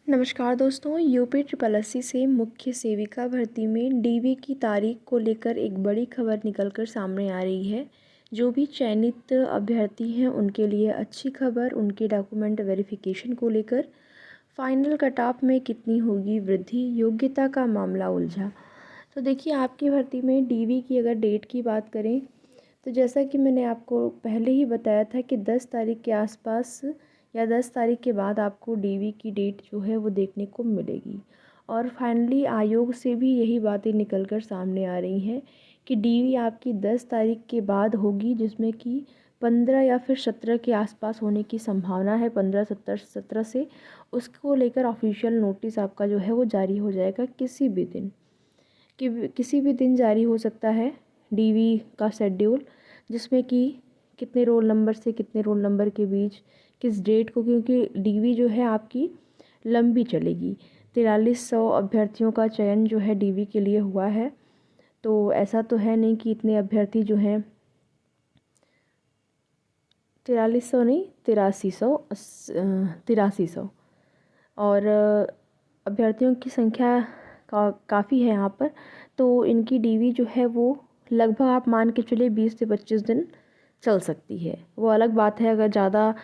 नमस्कार दोस्तों, UP triple SC से मुख्य सेविका भर्ती में डीवी की तारीख को लेकर एक बड़ी खबर निकलकर सामने आ रही है। जो भी चयनित अभ्यर्थी हैं उनके लिए अच्छी खबर, उनके डॉक्यूमेंट वेरिफिकेशन को लेकर फाइनल कट ऑफ में कितनी होगी वृद्धि, योग्यता का मामला उलझा। तो देखिए, आपकी भर्ती में डीवी की अगर डेट की बात करें तो जैसा कि मैंने आपको पहले ही बताया था कि 10 तारीख के आसपास या 10 तारीख के बाद आपको डीवी की डेट जो है वो देखने को मिलेगी। और फाइनली आयोग से भी यही बातें निकल कर सामने आ रही हैं कि डीवी आपकी 10 तारीख के बाद होगी, जिसमें कि 15 या फिर 17 के आसपास होने की संभावना है। 15 17 से उसको लेकर ऑफिशियल नोटिस आपका जो है वो जारी हो जाएगा किसी भी दिन, कि किसी भी दिन जारी हो सकता है डीवी का शेड्यूल, जिसमें कि कितने रोल नंबर से कितने रोल नंबर के बीच किस डेट को, क्योंकि डीवी जो है आपकी लंबी चलेगी। 4300 अभ्यर्थियों का चयन जो है डीवी के लिए हुआ है। तो ऐसा तो है नहीं कि इतने अभ्यर्थी जो हैं, 4300 नहीं, 8300 और अभ्यर्थियों की संख्या काफ़ी है यहाँ पर। तो इनकी डीवी जो है वो लगभग आप मान के चलिए 20 से 25 दिन चल सकती है। वो अलग बात है, अगर ज़्यादा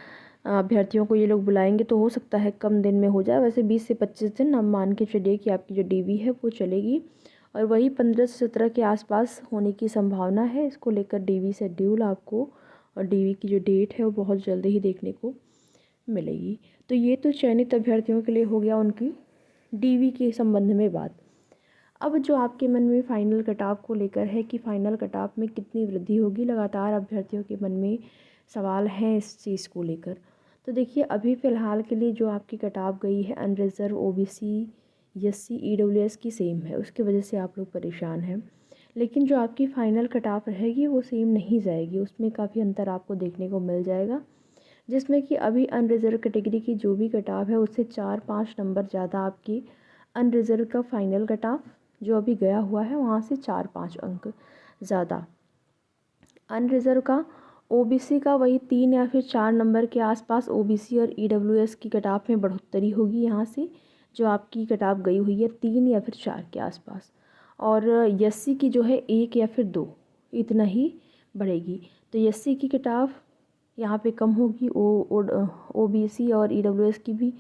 अभ्यर्थियों को ये लोग बुलाएंगे तो हो सकता है कम दिन में हो जाए। वैसे 20 से 25 दिन आप मान के चलिए कि आपकी जो डीवी है वो चलेगी, और वही 15 से 17 के आसपास होने की संभावना है। इसको लेकर डीवी शेड्यूल आपको और डीवी की जो डेट है वो बहुत जल्दी ही देखने को मिलेगी। तो ये तो चयनित अभ्यर्थियों के लिए हो गया उनकी डीवी के संबंध में बात। अब जो आपके मन में फाइनल कट ऑफ को लेकर है कि फाइनल कट ऑफ में कितनी वृद्धि होगी, लगातार अभ्यर्थियों के मन में सवाल हैं इस चीज़ को लेकर। तो देखिए, अभी फ़िलहाल के लिए जो आपकी कट ऑफ गई है अनरिजर्व, ओबीसी, एससी, ईडब्ल्यूएस की सेम है, उसकी वजह से आप लोग परेशान हैं। लेकिन जो आपकी फ़ाइनल कट ऑफ रहेगी वो सेम नहीं जाएगी, उसमें काफ़ी अंतर आपको देखने को मिल जाएगा। जिसमें कि अभी अनरिजर्व कैटेगरी की जो भी कट ऑफ है उससे 4-5 नंबर ज़्यादा आपकी अनरिजर्व का फाइनल कट ऑफ जो अभी गया हुआ है वहाँ से 4-5 अंक ज़्यादा। अनरिजर्व का ओबीसी का वही 3 या फिर 4 नंबर के आसपास ओबीसी और ईडब्ल्यूएस की कट ऑफ में बढ़ोतरी होगी। यहाँ से जो आपकी कट ऑफ गई हुई है 3 या फिर 4 के आसपास, और एससी की जो है 1 या फिर 2 इतना ही बढ़ेगी। तो एससी की कट ऑफ यहाँ पे कम होगी, ओबीसी और ईडब्ल्यूएस की भी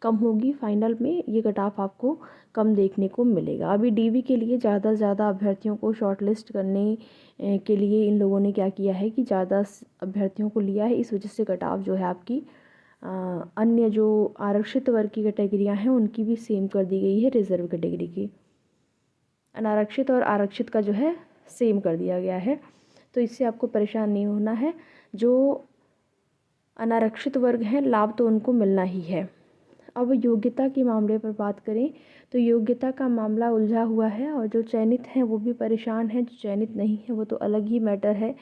कम होगी। फाइनल में ये कट ऑफ आपको कम देखने को मिलेगा। अभी डीवी के लिए ज़्यादा से ज़्यादा अभ्यर्थियों को शॉर्टलिस्ट करने के लिए इन लोगों ने क्या किया है कि ज़्यादा अभ्यर्थियों को लिया है, इस वजह से कट ऑफ जो है आपकी अन्य जो आरक्षित वर्ग की कैटेगरियाँ हैं उनकी भी सेम कर दी गई है। रिजर्व कैटेगरी की अनारक्षित और आरक्षित का जो है सेम कर दिया गया है, तो इससे आपको परेशान नहीं होना है। जो अनारक्षित वर्ग हैं लाभ तो उनको मिलना ही है। अब योग्यता के मामले पर बात करें तो योग्यता का मामला उलझा हुआ है, और जो चयनित हैं वो भी परेशान हैं, जो चयनित नहीं है वो तो अलग ही मैटर है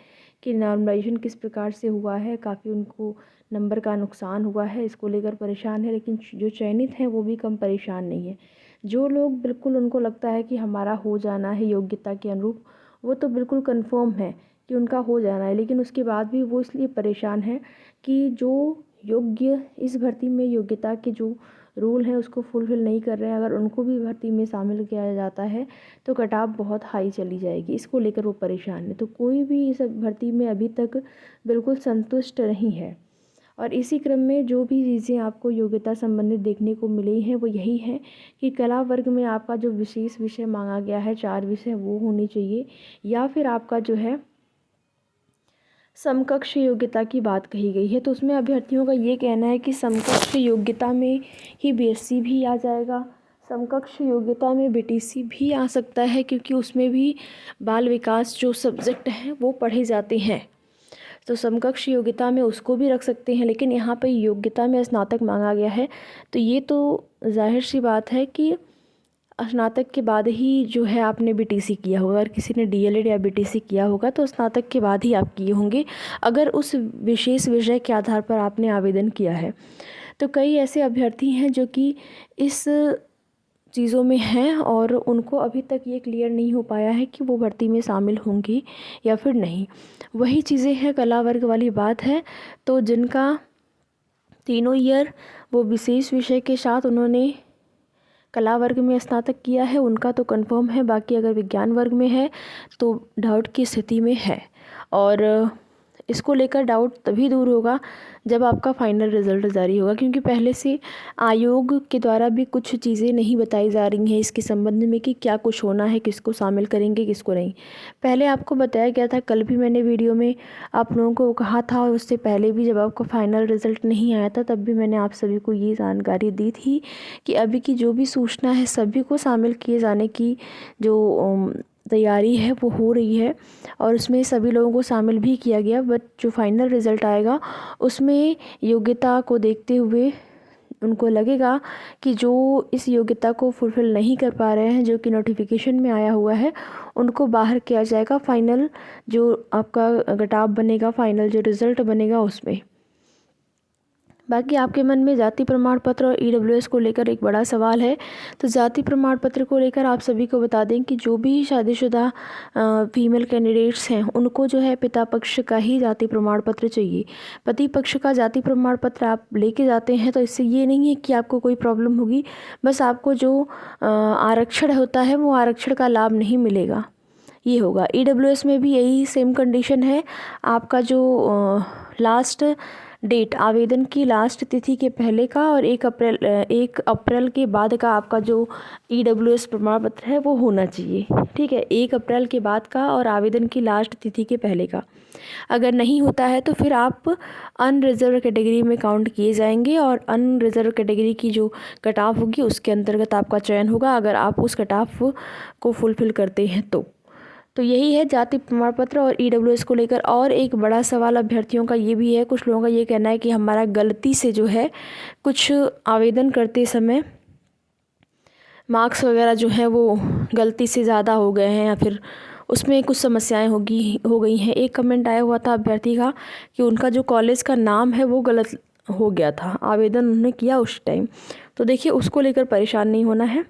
कि नॉर्मलाइजेशन किस प्रकार से हुआ है, काफ़ी उनको नंबर का नुकसान हुआ है, इसको लेकर परेशान है। लेकिन जो चयनित हैं वो भी कम परेशान नहीं है। जो लोग बिल्कुल उनको लगता है कि हमारा हो जाना है योग्यता के अनुरूप, वो तो बिल्कुल कन्फर्म है कि उनका हो जाना है, लेकिन उसके बाद भी वो इसलिए परेशान है कि जो योग्य इस भर्ती में योग्यता के जो रूल हैं उसको फुलफ़िल नहीं कर रहे हैं, अगर उनको भी भर्ती में शामिल किया जाता है तो कट ऑफ बहुत हाई चली जाएगी। इसको लेकर वो परेशान है। तो कोई भी इस भर्ती में अभी तक बिल्कुल संतुष्ट नहीं है, और इसी क्रम में जो भी चीज़ें आपको योग्यता संबंधित देखने को मिली हैं वो यही है कि कला वर्ग में आपका जो विशेष विषय मांगा गया है 4 विषय वो होने चाहिए, या फिर आपका जो है समकक्ष योग्यता की बात कही गई है। तो उसमें अभ्यर्थियों का ये कहना है कि समकक्ष योग्यता में ही बीएससी भी आ जाएगा, समकक्ष योग्यता में बीटीसी भी आ सकता है, क्योंकि उसमें भी बाल विकास जो सब्जेक्ट हैं वो पढ़े जाते हैं। तो समकक्ष योग्यता में उसको भी रख सकते हैं, लेकिन यहाँ पर योग्यता में स्नातक मांगा गया है। तो ये तो जाहिर सी बात है कि स्नातक के बाद ही जो है आपने बीटीसी किया होगा। अगर किसी ने डीएलएड या बीटीसी किया होगा तो स्नातक के बाद ही आप किए होंगे, अगर उस विशेष विषय के आधार पर आपने आवेदन किया है। तो कई ऐसे अभ्यर्थी हैं जो कि इस चीज़ों में हैं और उनको अभी तक ये क्लियर नहीं हो पाया है कि वो भर्ती में शामिल होंगी या फिर नहीं। वही चीज़ें हैं, कला वर्ग वाली बात है। तो जिनका तीनों ईयर वो विशेष विषय के साथ उन्होंने कला वर्ग में स्नातक किया है उनका तो कंफर्म है, बाकी अगर विज्ञान वर्ग में है तो डाउट की स्थिति में है। और इसको लेकर डाउट तभी दूर होगा जब आपका फाइनल रिज़ल्ट जारी होगा, क्योंकि पहले से आयोग के द्वारा भी कुछ चीज़ें नहीं बताई जा रही हैं इसके संबंध में कि क्या कुछ होना है, किसको शामिल करेंगे किसको नहीं। पहले आपको बताया गया था, कल भी मैंने वीडियो में आप लोगों को कहा था, और उससे पहले भी जब आपका फाइनल रिज़ल्ट नहीं आया था तब भी मैंने आप सभी को ये जानकारी दी थी कि अभी की जो भी सूचना है सभी को शामिल किए जाने की जो तैयारी है वो हो रही है, और उसमें सभी लोगों को शामिल भी किया गया। बट जो फाइनल रिज़ल्ट आएगा उसमें योग्यता को देखते हुए उनको लगेगा कि जो इस योग्यता को फुलफ़िल नहीं कर पा रहे हैं, जो कि नोटिफिकेशन में आया हुआ है, उनको बाहर किया जाएगा फाइनल जो आपका कट-ऑफ बनेगा, फाइनल जो रिज़ल्ट बनेगा उसमें। बाकी आपके मन में जाति प्रमाण पत्र और ईडब्ल्यूएस को लेकर एक बड़ा सवाल है। तो जाति प्रमाण पत्र को लेकर आप सभी को बता दें कि जो भी शादीशुदा फीमेल कैंडिडेट्स हैं उनको जो है पिता पक्ष का ही जाति प्रमाण पत्र चाहिए। पति पक्ष का जाति प्रमाण पत्र आप लेके जाते हैं तो इससे ये नहीं है कि आपको कोई प्रॉब्लम होगी, बस आपको जो आरक्षण होता है वो आरक्षण का लाभ नहीं मिलेगा, ये होगा। ईडब्ल्यूएस में भी यही सेम कंडीशन है। आपका जो लास्ट डेट, आवेदन की लास्ट तिथि के पहले का और 1 अप्रैल के बाद का आपका जो ईडब्ल्यूएस प्रमाण पत्र है वो होना चाहिए। ठीक है, 1 अप्रैल के बाद का और आवेदन की लास्ट तिथि के पहले का। अगर नहीं होता है तो फिर आप अनरिजर्व कैटेगरी में काउंट किए जाएंगे, और अनरिजर्व कैटेगरी की जो कट ऑफ होगी उसके अंतर्गत आपका चयन होगा, अगर आप उस कट ऑफ को फुलफ़िल करते हैं तो यही है जाति प्रमाण पत्र और ईडब्ल्यूएस को लेकर। और एक बड़ा सवाल अभ्यर्थियों का ये भी है, कुछ लोगों का ये कहना है कि हमारा गलती से जो है कुछ आवेदन करते समय मार्क्स वगैरह जो हैं वो गलती से ज़्यादा हो गए हैं, या फिर उसमें कुछ समस्याएं हो गई हैं। एक कमेंट आया हुआ था अभ्यर्थी का कि उनका जो कॉलेज का नाम है वो गलत हो गया था, आवेदन उन्होंने किया उस टाइम। तो देखिए, उसको लेकर परेशान नहीं होना है।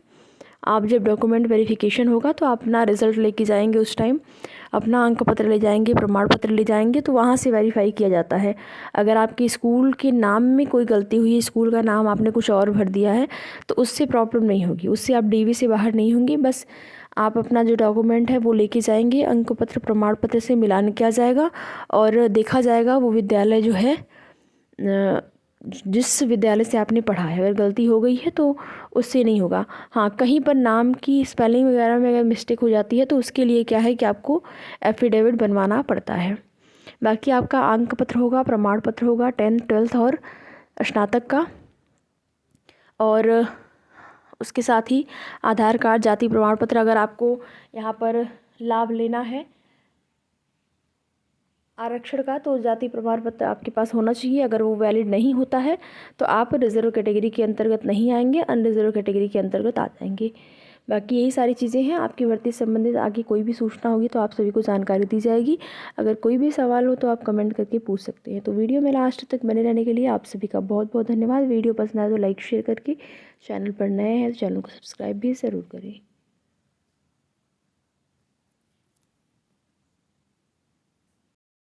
आप जब डॉक्यूमेंट वेरिफिकेशन होगा तो आप अपना रिज़ल्ट लेके जाएंगे, उस टाइम अपना अंक पत्र ले जाएंगे, प्रमाण पत्र ले जाएंगे, तो वहाँ से वेरीफाई किया जाता है। अगर आपके स्कूल के नाम में कोई गलती हुई है, स्कूल का नाम आपने कुछ और भर दिया है, तो उससे प्रॉब्लम नहीं होगी, उससे आप डीवी से बाहर नहीं होंगे। बस आप अपना जो डॉक्यूमेंट है वो लेके जाएंगे, अंक पत्र प्रमाण पत्र से मिलान किया जाएगा और देखा जाएगा वो विद्यालय जो है जिस विद्यालय से आपने पढ़ा है, अगर गलती हो गई है तो उससे नहीं होगा। हाँ, कहीं पर नाम की स्पेलिंग वगैरह में अगर मिस्टेक हो जाती है तो उसके लिए क्या है कि आपको एफिडेविट बनवाना पड़ता है। बाकी आपका अंक पत्र होगा, प्रमाण पत्र होगा 10th 12th और स्नातक का, और उसके साथ ही आधार कार्ड, जाति प्रमाण पत्र। अगर आपको यहाँ पर लाभ लेना है आरक्षण का तो जाति प्रमाण पत्र आपके पास होना चाहिए। अगर वो वैलिड नहीं होता है तो आप रिजर्व कैटेगरी के अंतर्गत नहीं आएंगे, अनरिजर्व कैटेगरी के अंतर्गत आ जाएंगे। बाकी यही सारी चीज़ें हैं। आपकी भर्ती से संबंधित आगे कोई भी सूचना होगी तो आप सभी को जानकारी दी जाएगी। अगर कोई भी सवाल हो तो आप कमेंट करके पूछ सकते हैं। तो वीडियो में लास्ट तक बने रहने के लिए आप सभी का बहुत बहुत धन्यवाद। वीडियो पसंद आए तो लाइक शेयर करके, चैनल पर नए हैं तो चैनल को सब्सक्राइब भी ज़रूर करें।